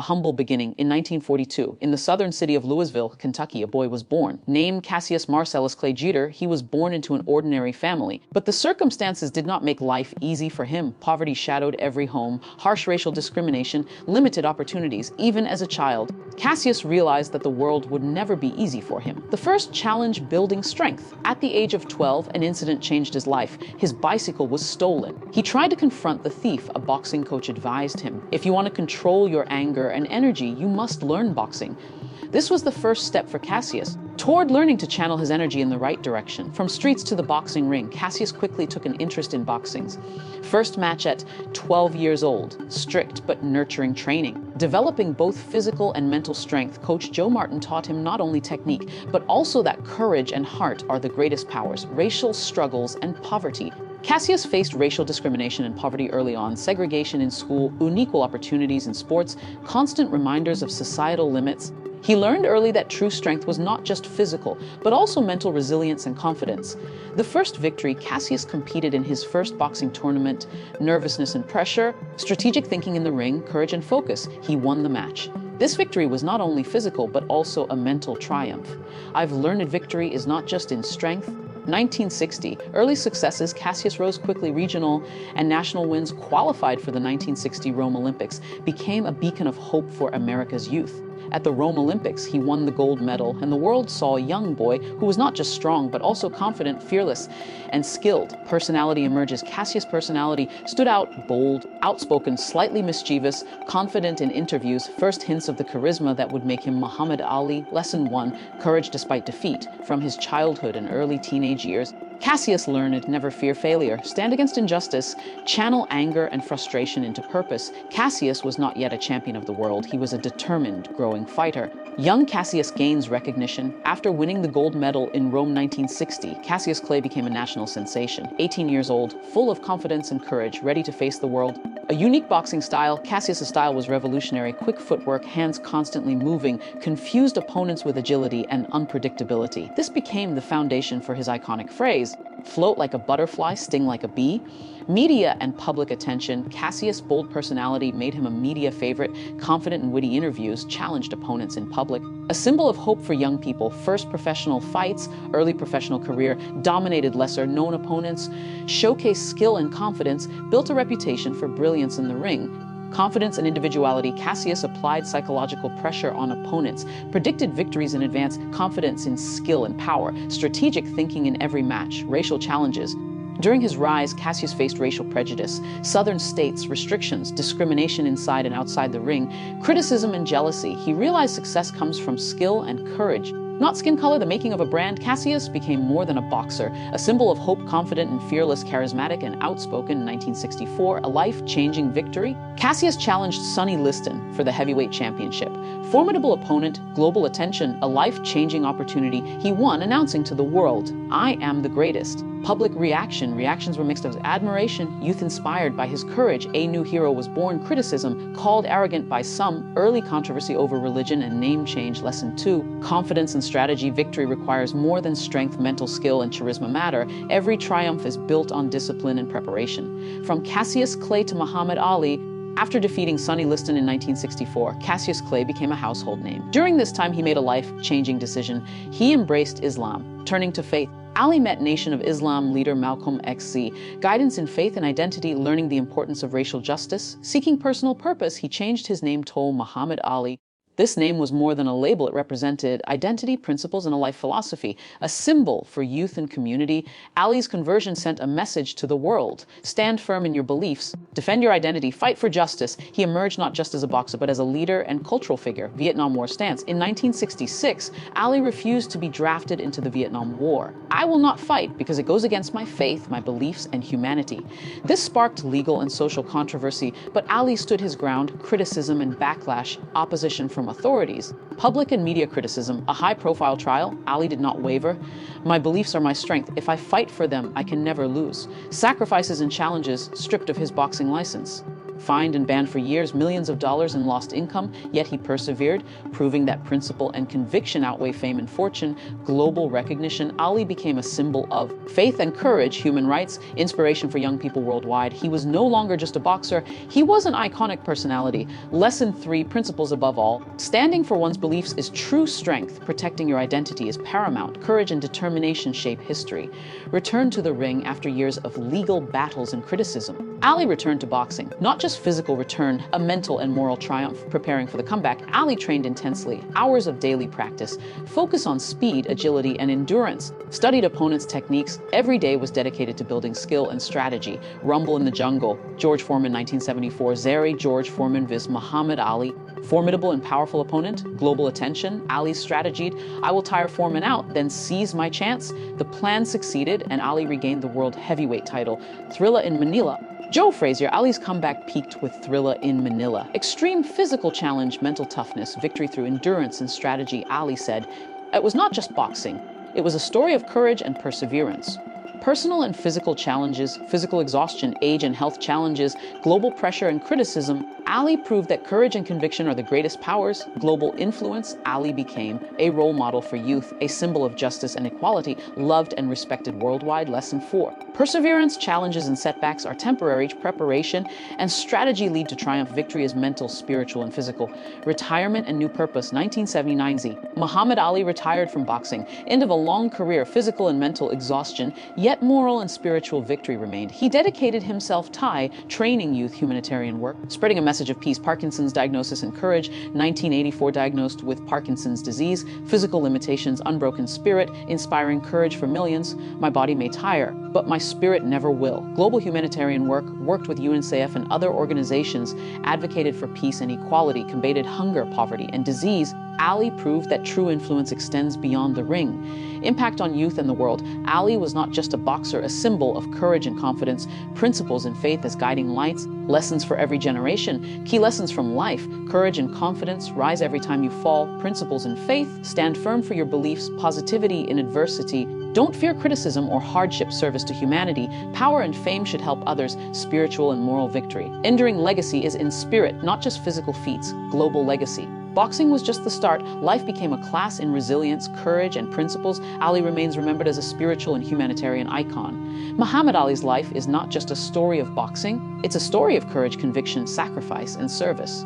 A humble beginning in 1942. In the southern city of Louisville, Kentucky, a boy was born. Named Cassius Marcellus Clay Jeter, he was born into an ordinary family. But the circumstances did not make life easy for him. Poverty shadowed every home, harsh racial discrimination, limited opportunities, even as a child. Cassius realized that the world would never be easy for him. The first challenge, building strength. At the age of 12, an incident changed his life. His bicycle was stolen. He tried to confront the thief. A boxing coach advised him, if you want to control your anger and energy, you must learn boxing. This was the first step for Cassius toward learning to channel his energy in the right direction. From streets to the boxing ring, Cassius quickly took an interest in boxing. First match at 12 years old, strict but nurturing training. Developing both physical and mental strength, Coach Joe Martin taught him not only technique, but also that courage and heart are the greatest powers, racial struggles and poverty. Cassius faced racial discrimination and poverty early on, segregation in school, unequal opportunities in sports, constant reminders of societal limits. He learned early that true strength was not just physical, but also mental resilience and confidence. The first victory, Cassius competed in his first boxing tournament, nervousness and pressure, strategic thinking in the ring, courage and focus. He won the match. This victory was not only physical, but also a mental triumph. I've learned victory is not just in strength. 1960, early successes, Cassius rose quickly. Regional and national wins, qualified for the 1960 Rome Olympics, became a beacon of hope for America's youth. At the Rome Olympics, he won the gold medal, and the world saw a young boy who was not just strong, but also confident, fearless, and skilled. Personality emerges. Cassius' personality stood out: bold, outspoken, slightly mischievous, confident in interviews, first hints of the charisma that would make him Muhammad Ali. Lesson 1, courage despite defeat. From his childhood and early teenage years, Cassius learned never fear failure, stand against injustice, channel anger and frustration into purpose. Cassius was not yet a champion of the world. He was a determined, growing fighter. Young Cassius gains recognition. After winning the gold medal in Rome 1960, Cassius Clay became a national sensation. 18 years old, full of confidence and courage, ready to face the world. A unique boxing style, Cassius' style was revolutionary. Quick footwork, hands constantly moving, confused opponents with agility and unpredictability. This became the foundation for his iconic phrase, float like a butterfly, sting like a bee. Media and public attention. Cassius' bold personality made him a media favorite. Confident and witty interviews challenged opponents in public. A symbol of hope for young people. First professional fights, early professional career, dominated lesser-known opponents, showcased skill and confidence, built a reputation for brilliance in the ring. Confidence and individuality. Cassius applied psychological pressure on opponents, predicted victories in advance, confidence in skill and power, strategic thinking in every match, racial challenges. During his rise, Cassius faced racial prejudice, southern states, restrictions, discrimination inside and outside the ring, criticism and jealousy. He realized success comes from skill and courage, not skin color, the making of a brand. Cassius became more than a boxer, a symbol of hope, confident and fearless, charismatic and outspoken. In 1964, a life-changing victory. Cassius challenged Sonny Liston for the heavyweight championship. Formidable opponent, global attention, a life-changing opportunity. He won, announcing to the world, "I am the greatest." Public reactions were mixed of admiration, youth inspired by his courage. A new hero was born. Criticism, called arrogant by some. Early controversy over religion and name change. Lesson 2, confidence and strategy. Victory requires more than strength, mental skill and charisma matter. Every triumph is built on discipline and preparation. From Cassius Clay to Muhammad Ali. After defeating Sonny Liston in 1964, Cassius Clay became a household name. During this time, he made a life-changing decision. He embraced Islam, turning to faith. Ali met Nation of Islam leader Malcolm X. Guidance in faith and identity, learning the importance of racial justice. Seeking personal purpose, he changed his name to Muhammad Ali. This name was more than a label. It represented identity, principles, and a life philosophy, a symbol for youth and community. Ali's conversion sent a message to the world. Stand firm in your beliefs, defend your identity, fight for justice. He emerged not just as a boxer, but as a leader and cultural figure. Vietnam War stance. In 1966, Ali refused to be drafted into the Vietnam War. "I will not fight because it goes against my faith, my beliefs, and humanity." This sparked legal and social controversy, but Ali stood his ground. Criticism and backlash, opposition from authorities, public and media criticism, a high-profile trial. Ali did not waver. "My beliefs are my strength. If I fight for them, I can never lose." Sacrifices and challenges, stripped of his boxing license. Fined and banned for years, millions of dollars in lost income, yet he persevered, proving that principle and conviction outweigh fame and fortune. Global recognition, Ali became a symbol of faith and courage, human rights, inspiration for young people worldwide. He was no longer just a boxer, he was an iconic personality. Lesson 3, principles above all. Standing for one's beliefs is true strength. Protecting your identity is paramount. Courage and determination shape history. Return to the ring after years of legal battles and criticism. Ali returned to boxing. Not just physical return, a mental and moral triumph. Preparing for the comeback, Ali trained intensely. Hours of daily practice. Focus on speed, agility, and endurance. Studied opponents' techniques. Every day was dedicated to building skill and strategy. Rumble in the jungle. George Foreman, 1974. Zeri, George Foreman vs. Muhammad Ali. Formidable and powerful opponent, global attention. Ali strategied, I will tire Foreman out, then seize my chance. The plan succeeded, and Ali regained the world heavyweight title. Thrilla in Manila. Joe Frazier, Ali's comeback peaked with Thrilla in Manila. Extreme physical challenge, mental toughness, victory through endurance and strategy. Ali said, it was not just boxing. It was a story of courage and perseverance. Personal and physical challenges, physical exhaustion, age and health challenges, global pressure and criticism. Ali proved that courage and conviction are the greatest powers. Global influence, Ali became a role model for youth, a symbol of justice and equality, loved and respected worldwide. Lesson 4. Perseverance, challenges, and setbacks are temporary. Preparation and strategy lead to triumph. Victory is mental, spiritual, and physical. Retirement and new purpose, 1979 Z. Muhammad Ali retired from boxing. End of a long career, physical and mental exhaustion, yet moral and spiritual victory remained. He dedicated himself to training youth, humanitarian work, spreading a message of peace. Parkinson's diagnosis and courage, 1984 diagnosed with Parkinson's disease, physical limitations, unbroken spirit, inspiring courage for millions. My body may tire, but my spirit never will. Global humanitarian work, worked with UNICEF and other organizations, advocated for peace and equality, combated hunger, poverty, and disease. Ali proved that true influence extends beyond the ring. Impact on youth and the world. Ali was not just a boxer, a symbol of courage and confidence, principles and faith as guiding lights, lessons for every generation, key lessons from life, courage and confidence, rise every time you fall, principles and faith, stand firm for your beliefs, positivity in adversity, don't fear criticism or hardship, service to humanity, power and fame should help others, spiritual and moral victory. Enduring legacy is in spirit, not just physical feats, global legacy. Boxing was just the start. Life became a class in resilience, courage, and principles. Ali remains remembered as a spiritual and humanitarian icon. Muhammad Ali's life is not just a story of boxing, it's a story of courage, conviction, sacrifice, and service.